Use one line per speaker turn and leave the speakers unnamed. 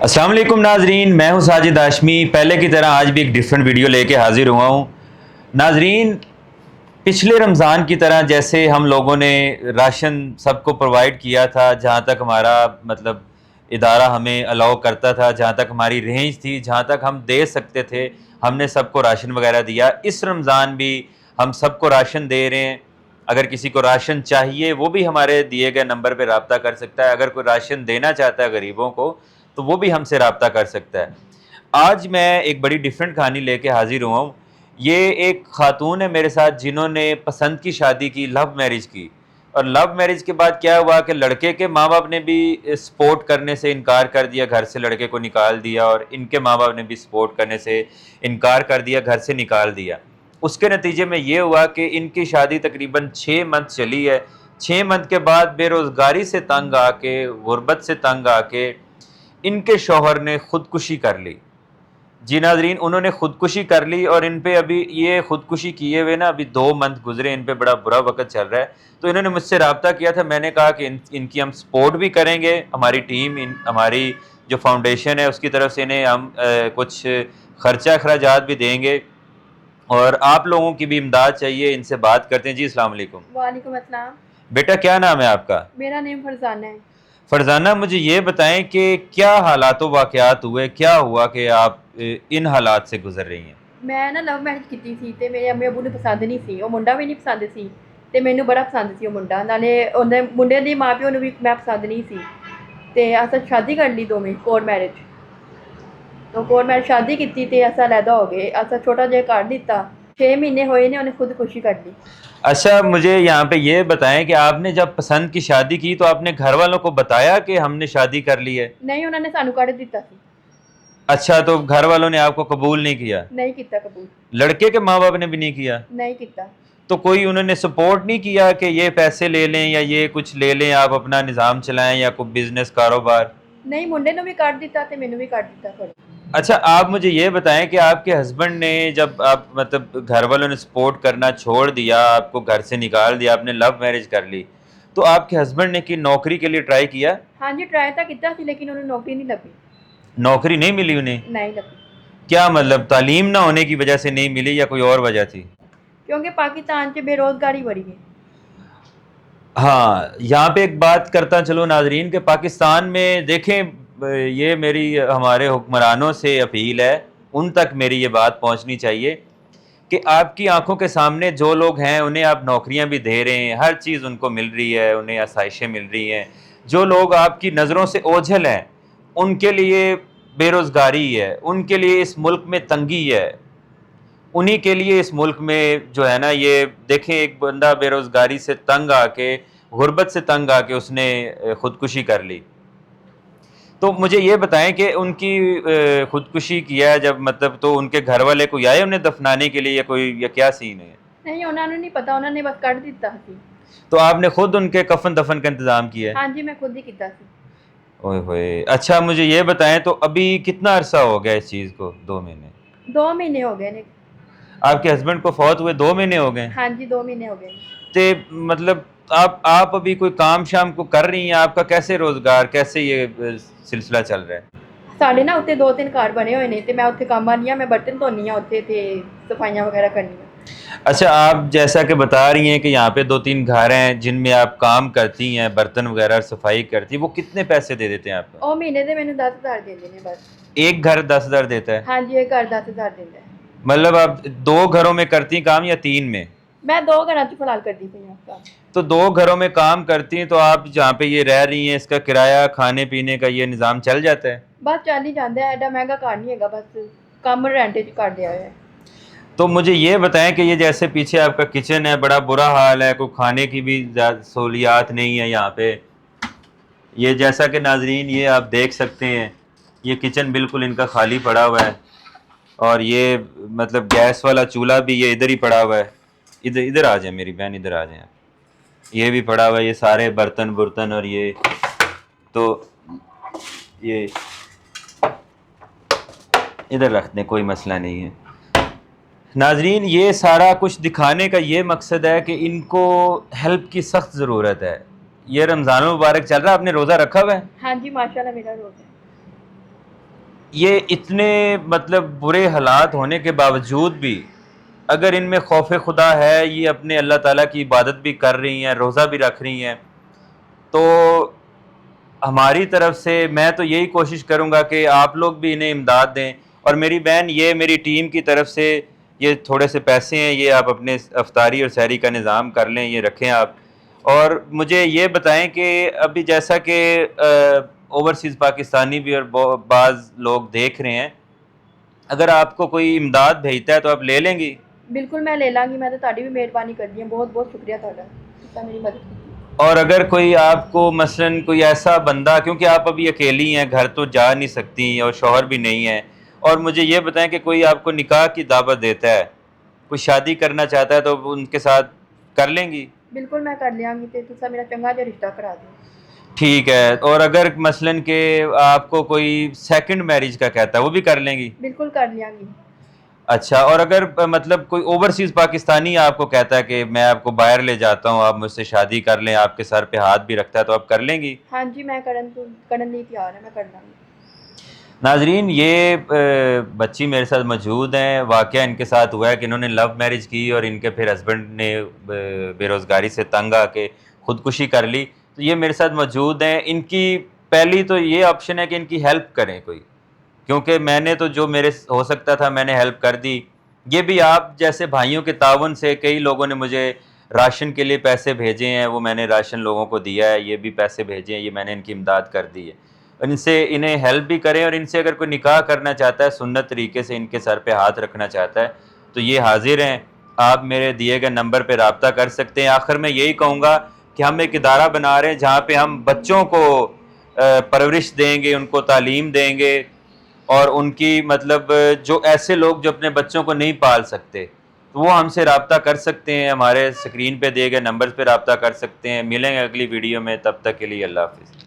अस्सलाम वालेकुम नाजरीन, मैं हूं साजिद हाशमी। पहले की तरह आज भी एक डिफरेंट वीडियो लेके हाजिर हुआ हूं। नाजरीन, पिछले रमज़ान की तरह जैसे हम लोगों ने राशन सबको प्रोवाइड किया था, जहां तक हमारा इदारा हमें अलाउ करता था, जहां तक हमारी रेंज थी, जहां तक हम दे सकते थे, हमने सबको राशन वगैरह दिया। इस रमज़ान भी हम सबको राशन दे रहे हैं। अगर किसी को राशन चाहिए वो भी हमारे दिए गए नंबर पर रब्ता कर सकता है। अगर कोई राशन देना चाहता है गरीबों को तो वो भी हमसे रब्ता कर सकता है। आज मैं एक बड़ी डिफरेंट कहानी लेके हाजिर हुआ हूँ। ये एक खातून है मेरे साथ जिन्होंने पसंद की शादी की, लव मैरिज की। और लव मैरिज के बाद क्या हुआ कि लड़के के माँ बाप ने भी सपोर्ट करने से इनकार कर दिया, घर से लड़के को निकाल दिया, और इनके माँ बाप ने भी सपोर्ट करने से इनकार कर दिया, घर से निकाल दिया। उसके नतीजे में ये हुआ कि इनकी शादी तकरीबन 6 मंथ चली है। 6 मंथ के बाद बेरोज़गारी से तंग आके, गुर्बत से तंग आके इनके शौहर ने ख़ुदकुशी कर ली। जी नाज़रीन, उन्होंने ख़ुदकुशी कर ली और इन पे अभी ये ख़ुदकुशी किए हुए ना अभी 2 मंथ गुजरे, इन पे बड़ा बुरा वक्त चल रहा है। तो इन्होंने मुझसे रब्ता किया था। मैंने कहा कि इनकी हम सपोर्ट भी करेंगे, हमारी टीम हमारी जो फाउंडेशन है उसकी तरफ से इन्हें हम कुछ ख़र्चा अखराजात भी देंगे, और आप लोगों की भी इमदाद चाहिए। इनसे बात करते हैं। जी अस्सलाम वालेकुम।
वालेकुम अस्सलाम।
बेटा, क्या नाम है आपका?
मेरा नेम फरजाना है।
फरजाना, मुझे ये बताएं कि क्या हालात व वाक़यात हुए, क्या हुआ कि आप इन हालात से गुजर रही हैं?
मैं ना लव मैरिज ਕੀਤੀ ਸੀ ਤੇ ਮੇਰੇ ਅੰਮੀ ਅੱਬੂ ਨੂੰ ਪਸੰਦ ਨਹੀਂ ਸੀ, ਉਹ ਮੁੰਡਾ ਵੀ ਨਹੀਂ ਪਸੰਦ ਸੀ ਤੇ ਮੈਨੂੰ ਬੜਾ ਪਸੰਦ ਸੀ ਉਹ ਮੁੰਡਾ। ਨਾਲੇ ਉਹਦੇ ਮੁੰਡੇ ਦੀ ਮਾਪਿਓ ਨੂੰ ਵੀ ਮੈਂ ਪਸੰਦ ਨਹੀਂ ਸੀ ਤੇ ਅਸਾਂ ਸ਼ਾਦੀ ਕਰ ਲਈ ਦੋਵੇਂ, ਕੋਰਟ ਮੈਰਿਜ। तो कोर्ट मैरिज शादी की ਤੇ ਅਸਾਂ अलहदा हो गए। ਅਸਾਂ छोटा ਜਿਹਾ ਘਰ ਦਿੱਤਾ। 6 ਮਹੀਨੇ ਹੋਏ ਨੇ, ਉਹਨੇ खुदकुशी कर ली।
अच्छा, मुझे यहाँ पे ये बताएं कि आपने जब पसंद की शादी की तो आपने घर वालों को बताया कि हमने शादी कर ली है?
नहीं, उन्होंने सानू कढ़ ਦਿੱਤਾ ਸੀ।
अच्छा, तो घर वालों ने आपको कबूल नहीं किया?
नहीं किया कबूल।
लड़के के माँ बाप ने भी नहीं किया?
नहीं किया।
तो कोई उन्होंने सपोर्ट नहीं किया कि ये पैसे ले लें या ये कुछ ले लें, आप अपना निज़ाम चलाएं या कोई बिजनेस कारोबार?
नहीं, मुंडे ने भी कढ़ ਦਿੱਤਾ ਤੇ ਮੈਨੂੰ भी कढ़ ਦਿੱਤਾ थोड़ा।
अच्छा, आप मुझे ये बताएं कि आपके हस्बैंड ने जब आप घर वालों ने सपोर्ट करना छोड़ दिया, आपको घर से निकाल दिया, आपने लव मैरिज कर ली, तो आपके हस्बैंड ने की नौकरी के लिए ट्राई किया?
हाँ जी, ट्राई तो किया ਸੀ लेकिन उन्हें नौकरी नहीं लगी।
नौकरी नहीं मिली उन्हें?
नहीं लगी।
क्या मतलब, तालीम ना होने की वजह से नहीं मिली या कोई और वजह थी?
क्योंकि पाकिस्तान से बेरोजगारी बढ़ी है।
हाँ, यहाँ पे एक बात करता चलो नाजरीन के पाकिस्तान में देखें, ये मेरी हमारे हुक्मरानों से अपील है, उन तक मेरी ये बात पहुँचनी चाहिए कि आपकी आंखों के सामने जो लोग हैं उन्हें आप नौकरियां भी दे रहे हैं, हर चीज़ उनको मिल रही है, उन्हें आसाइशें मिल रही हैं। जो लोग आपकी नज़रों से ओझल हैं उनके लिए बेरोज़गारी है, उनके लिए इस मुल्क में तंगी है, उन्हीं के लिए इस मुल्क में जो है ना, ये देखें एक बंदा बेरोज़गारी से तंग आके, गुर्बत से तंग आके उसने ख़ुदकुशी कर ली। तो मुझे ये बताएं कि उनकी ख़ुदकुशी किया है जब, तो उनके घर वाले कोई आए उन्हें दफनाने के लिए या क्या सीन है?
नहीं, उन्होंने नहीं पता, उन्होंने बस कढ़ ਦਿੱਤਾ ਸੀ।
तो आपने खुद उनके कफन दफन का इंतज़ाम किया है?
हाँ जी, मैं खुद ही किया ਸੀ।
ओए होए। अच्छा, मुझे ये बताएं तो अभी कितना अरसा हो गया इस चीज़ को? 2 महीने?
2 महीने हो गए ने।
आपके हस्बैंड को फौत हुए 2 महीने हो गए?
हाँ जी, 2 महीने हो गए।
ते मतलब आप अभी कोई काम शाम को कर रही हैं? आपका कैसे रोज़गार, कैसे ये सिलसिला चल रहा है?
ਸਾਡੇ ਨਾ ਉੱਤੇ 2-3 ਘਰ ਬਣੇ ਹੋਏ ਨੇ ਤੇ ਮੈਂ ਉੱਥੇ ਕੰਮ ਆਉਂਦੀ ਹਾਂ, मैं बर्तन धोनी हाँ ਉੱਥੇ ਤੇ सफाइयाँ वगैरह करनी हाँ।
अच्छा, आप जैसा कि बता रही हैं कि यहाँ पे 2-3 घर हैं जिनमें आप काम करती हैं, बर्तन वगैरह सफाई करती हैं, वो कितने पैसे दे देते हैं आपको?
ਉਹ ਮਹੀਨੇ ਦੇ ਮੈਨੂੰ 10,000 ਦਿੰਦੇ ਨੇ बस।
एक घर 10,000 देता है?
हाँ जी, एक घर 10,000 ਦਿੰਦਾ है।
मतलब आप 2 घरों में करती हैं काम या 3 में?
मैं 2 ਘਰਾਂ 'ਚ ਫਿਲਹਾਲ ਕਰਦੀ ਪਈ ਹਾਂ काम।
तो 2 घरों में काम करती हैं, तो आप जहाँ पे ये रह रही हैं इसका किराया, खाने पीने का ये निज़ाम चल जाता है?
बस चल ही जाता है, एडा महंगा घर नहीं है, बस काम रेंट 'ਚ कर दिया है।
तो मुझे ये बताएं कि ये जैसे पीछे आपका किचन है, बड़ा बुरा हाल है, कोई खाने की भी सहूलियात नहीं है यहाँ पे। ये जैसा कि नाजरीन ये आप देख सकते हैं, ये किचन बिल्कुल इनका खाली पड़ा हुआ है, और ये गैस वाला चूल्हा भी ये इधर ही पड़ा हुआ है। इधर इधर आ जाए मेरी बहन, इधर आ जाए। ये भी पड़ा हुआ है, ये सारे बर्तन और ये तो ये इधर रख दें, कोई मसला नहीं है। नाजरीन, ये सारा कुछ दिखाने का ये मकसद है कि इनको हेल्प की सख्त ज़रूरत है। ये रमज़ान मुबारक चल रहा है, आपने रोज़ा रखा हुआ है?
हाँ जी, माशाल्लाह मेरा रोज़ा है।
یہ اتنے مطلب برے حالات ہونے کے باوجود بھی اگر ان میں خوف خدا ہے، یہ اپنے اللہ تعالیٰ کی عبادت بھی کر رہی ہیں، روزہ بھی رکھ رہی ہیں، تو ہماری طرف سے میں تو یہی کوشش کروں گا کہ آپ لوگ بھی انہیں امداد دیں. اور میری بہن، یہ میری ٹیم کی طرف سے یہ تھوڑے سے پیسے ہیں، یہ آپ اپنے افطاری اور سحری کا نظام کر لیں، یہ رکھیں آپ. اور مجھے یہ بتائیں کہ ابھی جیسا کہ اوورسیز پاکستانی بھی اور بعض لوگ دیکھ رہے ہیں، اگر آپ کو کوئی امداد بھیجتا ہے تو آپ لے لیں گی؟
بالکل میں لے لاں گی. میں تو تہاڈی بھی مہربانی کرਦੀ ਹਾਂ. بہت بہت شکریہ تہاڈا جس میری مدد کی.
اور اگر کوئی آپ کو مثلاً کوئی ایسا بندہ، کیونکہ آپ ابھی اکیلی ہیں، گھر تو جا نہیں سکتی اور شوہر بھی نہیں ہے، اور مجھے یہ بتائیں کہ کوئی آپ کو نکاح کی دعوت دیتا ہے، کوئی شادی کرنا چاہتا ہے، تو ان کے ساتھ کر لیں گی؟
بالکل میں کر لیاں گی. تے تساں میرا چنگا جہا رشتہ کرا دیو.
ٹھیک ہے. اور اگر مثلاً کہ آپ کو کوئی سیکنڈ میرج کا کہتا ہے، وہ بھی کر لیں گی؟
بالکل کر لیاں گی.
اچھا. اور اگر مطلب کوئی اوورسیز پاکستانی آپ کو کہتا ہے کہ میں آپ کو باہر لے جاتا ہوں، آپ مجھ سے شادی کر لیں، آپ کے سر پہ ہاتھ بھی رکھتا ہے، تو آپ کر لیں گی؟
ہاں جی میں کرن ਲਈ تیار ہے. میں کر لاں گی.
ناظرین، یہ بچی میرے ساتھ موجود ہیں. واقعہ ان کے ساتھ ہوا ہے کہ انہوں نے لو میرج کی اور ان کے پھر ہسبینڈ نے بے روزگاری سے تنگ آ کے خودکشی کر لی. تو یہ میرے ساتھ موجود ہیں. ان کی پہلی تو یہ آپشن ہے کہ ان کی ہیلپ کریں کوئی، کیونکہ میں نے تو جو میرے ہو سکتا تھا میں نے ہیلپ کر دی. یہ بھی آپ جیسے بھائیوں کے تعاون سے کئی لوگوں نے مجھے راشن کے لیے پیسے بھیجے ہیں، وہ میں نے راشن لوگوں کو دیا ہے. یہ بھی پیسے بھیجے ہیں، یہ میں نے ان کی امداد کر دی ہے. ان سے انہیں ہیلپ بھی کریں. اور ان سے اگر کوئی نکاح کرنا چاہتا ہے، سنت طریقے سے ان کے سر پہ ہاتھ رکھنا چاہتا ہے، تو یہ حاضر ہیں. آپ میرے دیے گئے نمبر پہ رابطہ کر سکتے ہیں. آخر میں یہی کہوں گا کہ ہم ایک ادارہ بنا رہے ہیں جہاں پہ ہم بچوں کو پرورش دیں گے، ان کو تعلیم دیں گے، اور ان کی مطلب جو ایسے لوگ جو اپنے بچوں کو نہیں پال سکتے، تو وہ ہم سے رابطہ کر سکتے ہیں. ہمارے اسکرین پہ دیے گئے نمبر پہ رابطہ کر سکتے ہیں. ملیں گے اگلی ویڈیو میں، تب تک کے لیے اللہ حافظ.